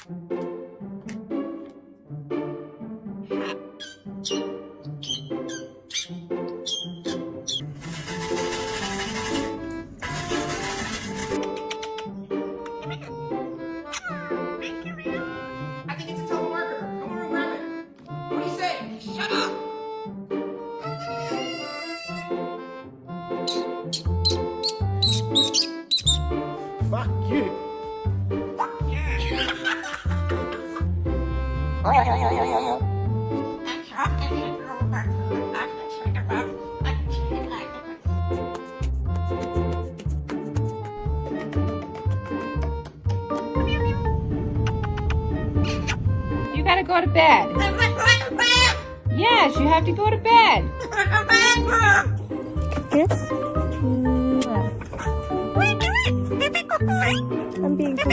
I think it's a telemarketer. Come over and grab it. What do you say? Shut up! Fuck you. Fuck you! You gotta go to bed. Yes, you have to go to bed. Kiss. I'm being